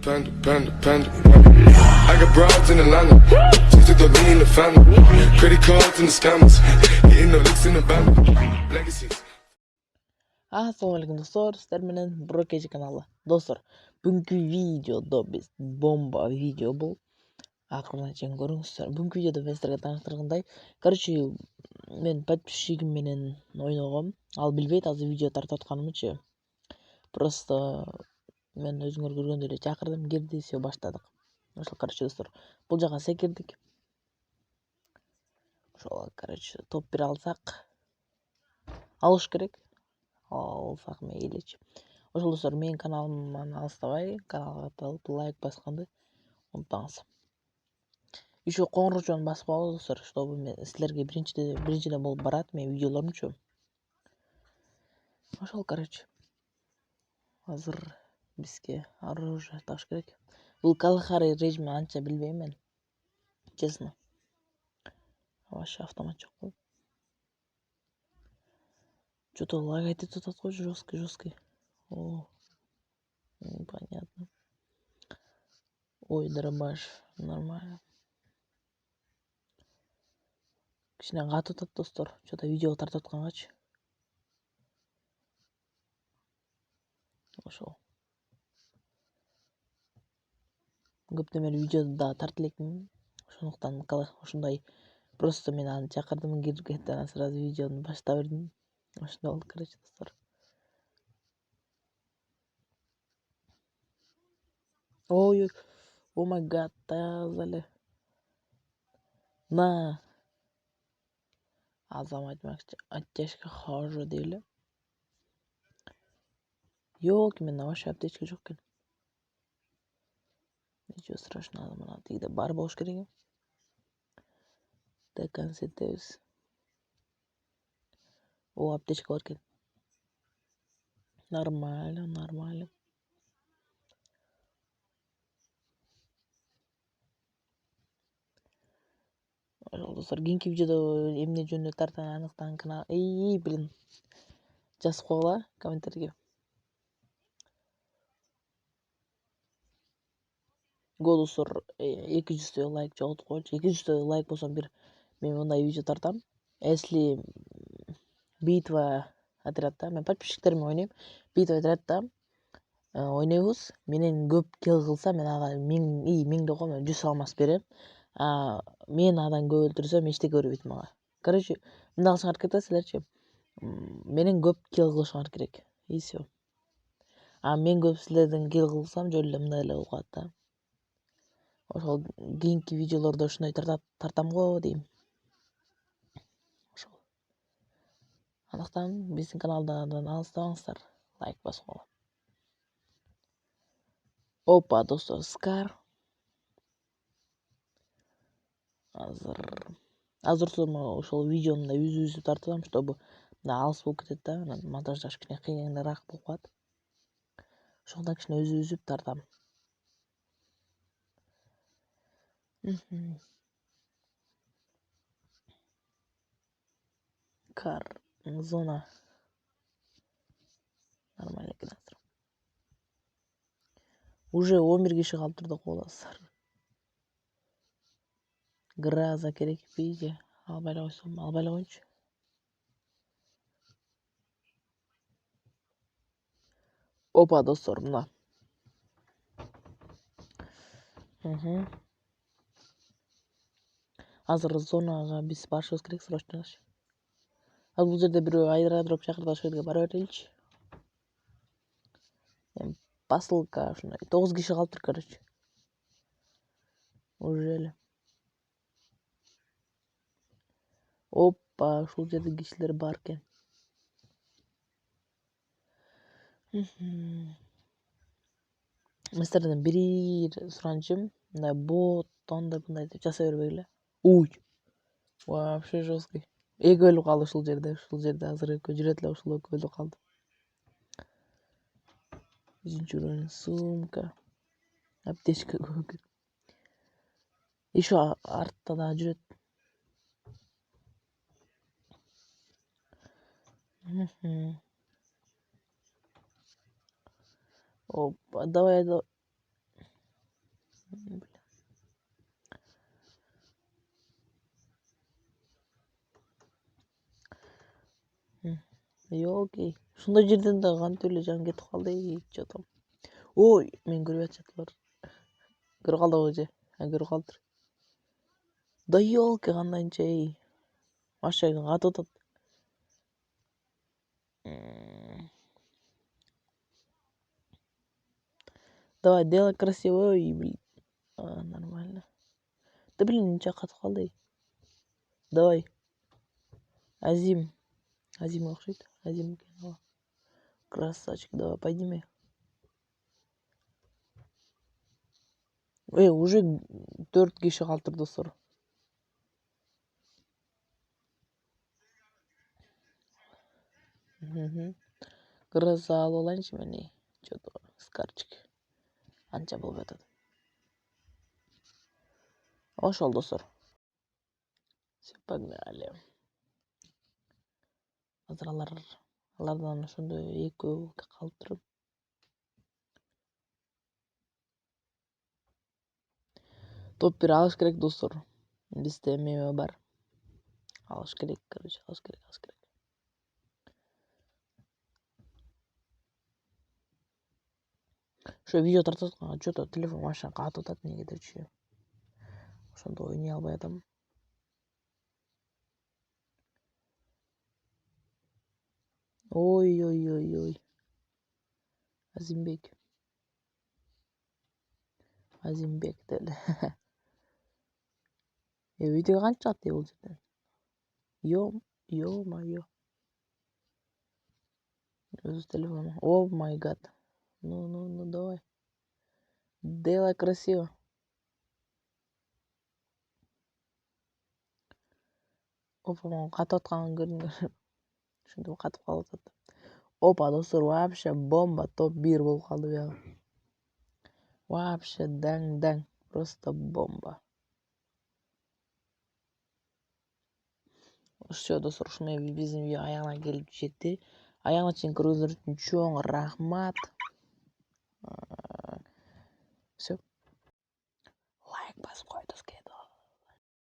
Panda. I got broads in Atlanta. Just to throw me in the family. Credit cards and the scammers. Hitting the licks in the band. Legacies. Assalamu alaikum dostlar, sizlar менен Брокеji kanalı. Dostlar, бүгүнкү видеодо биз бомба видео бул. Акырына чейин көрүңүздөр. Бүгүнкү видеодо мен силерге тааныштыргандай, короче, мен подписчигим менен ойногом. Ал билбейт азыр видео тартып атканымчы. Просто мен өзүңөр көргөндөй эле чакырдым, кирди, все баштадык. Ошол, короче, достор, бул жака секирдик. Ошол, короче, топ 1 алсак, алыш керек. Алсак мейличи. Ошол достор, менин каналыман алыстабай, каналга катталып лайк басканды унутпаңыз. Еще коңгурочону басып алыңыз достор, чтобы силерге биринчиден болуп барат менин видеолорумчу. Ошол, короче, азыр бизге оружие таш керек. Бул Калахари режими анча билбейм мен, честно. Вообще автомат жок кой. Что-то лагать тут такой жесткий. О, понятно. Ой, дробаш, нормально. Кичине катып атат достор. Что-то видео тартып аткангачы. Ошол. Көп немер видеоду да тартып элекмин. Ошондуктан ушундай просто мен аны чакырдым, кирип кетти, анан сразу видеону баштап бердим. Ошондой болду, короче, достор. Ой, о май гад, тазале. На. Азам айтмакчы, аптечка хожу деп эле. Ёк, мен вообще аптечка жок экен. Ничего страшного, мына тигиде бар болуш керек. Консетебиз. О, аптечка бар экен. Нормально. Ошол достор, кийинки видеодо эмне жөнүндө тартаны аныктан блин. Жазып койгула комментарийге. Достор, 200 лайк жоготуп койчу. 200 лайк болсо мен мындай видео тартам. Если битва отрядта, мен подписчиктериме ойнойм. Битва отрядта ойнойбуз. Менен көп килл кылса, мен ага 1000 деп коем, 100 алмаз берем. Мен адан көп өлтүрсөм, эчтеке бербейт мага. Короче, мындай кылышыңар керек да силерчи. Менен көп килл кылышыңар керек. И все. Мен көп силерден килл кылсам, жөн эле мындай эле болуп калат да. Ошол кийинки видеолордо ушундай тартам го дейм. Ошол. Андыктан биздин каналдан алыстабаңыздар, лайк басып койгула. Опа, достор, Скар. Азыр ошол видеону да үзүп тартам, чтобы алыс болуп кетет да, анан монтаждаш кичине кыйыныраак болуп калат. Ошондон кичине үзүп тартам. Кар, зона. Нормально экен азыр. Уже 11 киши калып турду коласыздар. Граза керекпи? Албай эле коеюнчу. Опа, достор, мына. Азыр зонага биз барышыбыз керек срочно. Бул жерде бирөө аэродроп чакырды, ошол жерге бара береличи. Посылка ушундай 9 киши калып тур, короче. Уже эле. Опа, ушул жерде кишилер бар экен. Силерден бир суранычым, мындай боттондой мындай деп жасай бербегиле. Уй. Вообще жесткий. Эки өлүп калды ушул жерде азыр экөө жүрөт эле, ушул экөө өлүп калды. Жинчурон, сумка, аптечка көп. Еще артта да жүрөт. Опа, давай. Окей. Ушундай жерден да кантип эле жан кетип калды жатам. Ой, мен көрүп атышат. Көрүп калдыбы же? Көрүп калдыр. Да ёлки кандайча машина катып атат. Давай, делай красиво, блин. Нормально. Да блин, ничего катып калды. Давай. Азимге окшойт. Азим экен. Красавчик, давай, поднимай. Уже 4 киши калтыр достор. Кыргызча алып алайынчы мен. Что-то скарчик. Анча болуп атат. Ошол достор. Все, погнали. Азыр алардан ошондой экөө калып туруп. Топ 1 алыш керек достор. Бизде эме бар. Алыш керек, короче, алыш керек. Ошо видео тартып атканга что-то телефон машина катып атат эмнегедирчи. Ошондо ойнай албай атам. Ой. Азимбек деле. Видео канча чыгат бул жерден? Ё-моё. Өз телефону. О май гад. Ну, давай. Делай красиво. Опа, катып атканын көрдүңөр. Ушинтип катып калып атат. Опа, достор, вообще бомба, топ 1 болуп калды буягы. Вообще даң. Просто бомба. Все, достор, ушу менен биздин видео аягына келип жетти. Аягына чейин көргөнүңөр үчүн чоң рахмат. Все. Лайк басып